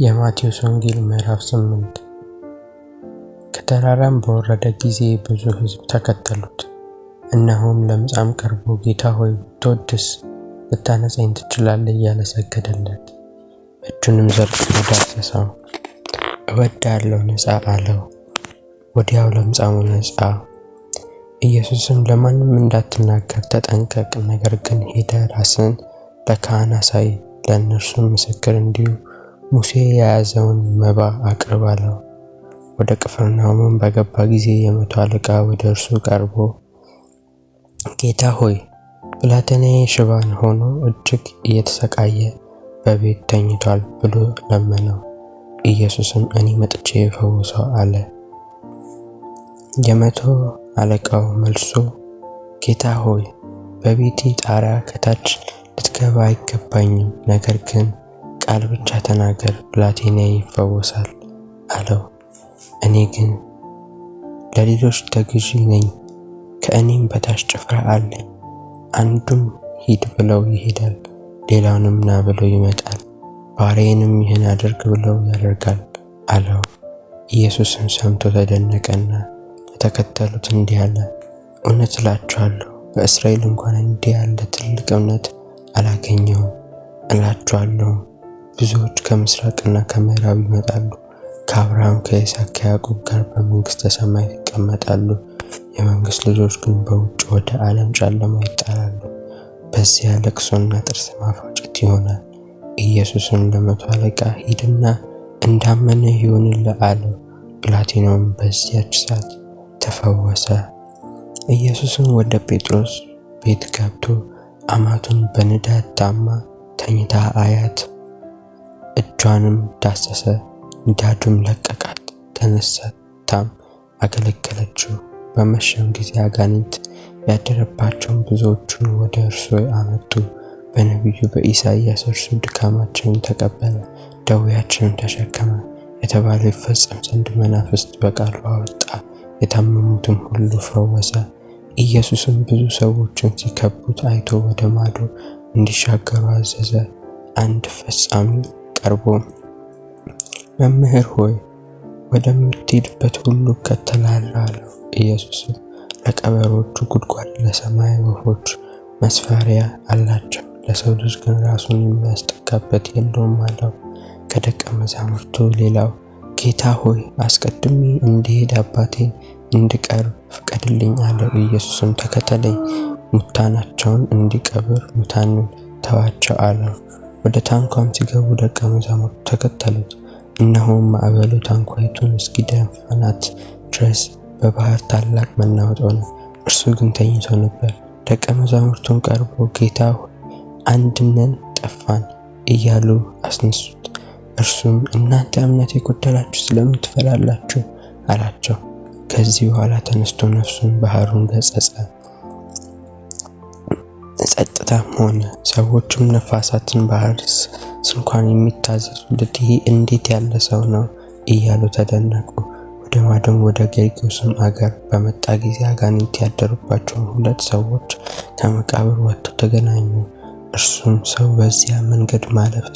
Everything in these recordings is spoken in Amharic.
የማቴዎስ ወንጌል ምዕራፍ 8። ከተራራም በወረደ ጊዜ ብዙ ሕዝብ ተከተሉት። እነሆም ለምጻም ቀርቦ ጌታ ሆይ ብትወድስ ልታነጻኝ ትችላለህ እያለ ሰገደለት። እጁንም ዘርግቶ ዳሰሰው። እወዳለሁ ንጻ አለው። ወዲያው ለምጻሙ ነጻ። ኢየሱስም ለማንም እንዳትናገር ተጠንቀቅ፣ ነገር ግን ሄደህ ራስን ለካህን አሳይ፣ ለእነርሱም ምስክር እንዲሁ ሙሴ የያዘውን መባ አቅርብ አለው። ወደ ቅፍርናሆምም በገባ ጊዜ የመቶ አለቃ ወደ እርሱ ቀርቦ ጌታ ሆይ ብላቴናዬ ሽባ ሆኖ እጅግ እየተሰቃየ በቤት ተኝቷል ብሎ ለመነው። ኢየሱስም እኔ መጥቼ እፈውሰው አለ። የመቶ አለቃው መልሶ ጌታ ሆይ በቤቴ ጣሪያ ከታች ልትገባ አይገባኝም፣ ነገር ግን ቃል ብቻ ተናገር ብላቴናዬ ይፈወሳል አለው። እኔ ግን ለሌሎች ተገዢ ነኝ፣ ከእኔም በታች ጭፍራ አለኝ። አንዱም ሂድ ብለው ይሄዳል፣ ሌላውንም ና ብለው ይመጣል፣ ባሪያዬንም ይህን አድርግ ብለው ያደርጋል አለው። ኢየሱስም ሰምቶ ተደነቀና ለተከተሉት እንዲህ አለ፣ እውነት እላችኋለሁ በእስራኤል እንኳን እንዲህ ያለ ትልቅ እምነት አላገኘሁም። እላችኋለሁ ብዙዎች ከምስራቅና ከምዕራብ ይመጣሉ፣ ከአብርሃም ከይስሐቅ ከያዕቆብ ጋር በመንግሥተ ሰማይ ይቀመጣሉ። የመንግሥት ልጆች ግን በውጭ ወደ ዓለም ጨለማ ይጣላሉ። በዚያ ለቅሶና ጥርስ ማፋጨት ይሆናል። ኢየሱስም ለመቶ አለቃ ሂድና እንዳመነ ይሁንልህ አለው። ብላቴናውም በዚያች ሰዓት ተፈወሰ። ኢየሱስም ወደ ጴጥሮስ ቤት ገብቶ አማቱን በንዳድ ታማ ተኝታ አያት። እጇንም ዳሰሰ፣ ንዳዱም ለቀቃት፣ ተነሳታም አገለገለችው። በመሸም ጊዜ አጋንንት ያደረባቸውን ብዙዎቹን ወደ እርሱ አመጡ። በነቢዩ በኢሳይያስ እርሱ ድካማችንን ተቀበለ፣ ደዌያችንን ተሸከመ የተባለው ይፈጸም ዘንድ መናፍስት በቃሉ አወጣ፣ የታመሙትን ሁሉ ፈወሰ። ኢየሱስም ብዙ ሰዎችን ሲከቡት አይቶ ወደ ማዶ እንዲሻገሩ አዘዘ። አንድ ፈጻሚ ቀርቦ መምህር ሆይ ወደምትሄድበት ሁሉ እከተልሃለሁ አለው። ኢየሱስም ለቀበሮቹ ጉድጓድ፣ ለሰማይ ወፎች መስፈሪያ አላቸው፣ ለሰው ልጅ ግን ራሱን የሚያስጠጋበት የለውም አለው። ከደቀ መዛሙርቱ ሌላው ጌታ ሆይ አስቀድሜ እንድሄድ አባቴን እንድቀርብ ፍቀድልኝ አለው። ኢየሱስም ተከተለኝ፣ ሙታናቸውን እንዲቀብር ሙታንን ተዋቸው አለው። ወደ ታንኳም ሲገቡ ደቀ መዛሙርቱ ተከተሉት። እነሆም ማዕበሉ ታንኳይቱን እስኪደፍናት ድረስ በባህር ታላቅ መናወጥ ሆነ። እርሱ ግን ተኝቶ ነበር። ደቀ መዛሙርቱን ቀርቦ ጌታ ሆይ አንድነን ጠፋን እያሉ አስነሱት። እርሱም እናንተ እምነት የጎደላችሁ ስለምን ትፈራላችሁ አላቸው። ከዚህ በኋላ ተነስቶ ነፍሱን ባህሩን ገሰጸ፣ ጸጥታም ሆነ። ሰዎችም ነፋሳትን ባህርስ እንኳን የሚታዘዙለት ይህ እንዴት ያለ ሰው ነው እያሉ ተደነቁ። ወደ ማዶም ወደ ጌርጌሶን አገር በመጣ ጊዜ አጋንንት ያደሩባቸውን 2 ሰዎች ከመቃብር ወጥተው ተገናኙ። እርሱም ሰው በዚያ መንገድ ማለፍ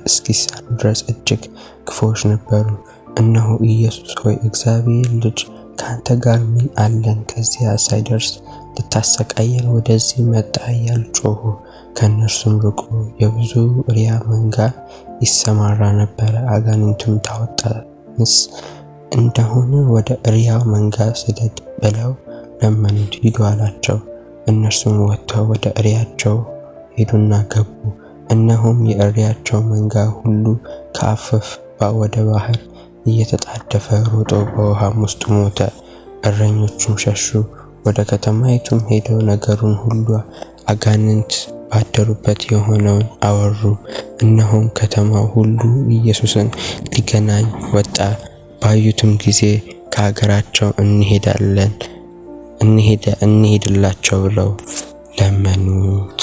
እስኪሳኑ ድረስ እጅግ ክፉዎች ነበሩ። እነሆ ኢየሱስ ሆይ እግዚአብሔር ልጅ ከአንተ ጋር ምን አለን? ከዚያ ሳይደርስ ልታሰቃየን ወደዚህ መጣ እያሉ ጮኹ። ከእነርሱም ርቆ የብዙ እሪያ መንጋ ይሰማራ ነበረ። አጋንንቱም ታወጣንስ እንደሆነ ወደ እሪያው መንጋ ስደድ ብለው ለመኑት። ሂዱ አላቸው። እነርሱም ወጥተው ወደ እሪያቸው ሄዱና ገቡ። እነሆም የእሪያቸው መንጋ ሁሉ ከአፋፍ ወደ ባህር እየተጣደፈ ሮጦ በውሃም ውስጥ ሞተ። እረኞቹም ሸሹ፣ ወደ ከተማይቱም ሄደው ነገሩን ሁሉ አጋንንት ባደሩበት የሆነውን አወሩ። እነሆም ከተማው ሁሉ ኢየሱስን ሊገናኝ ወጣ። ባዩትም ጊዜ ከሀገራቸው እንሄድላቸው ብለው ለመኑት።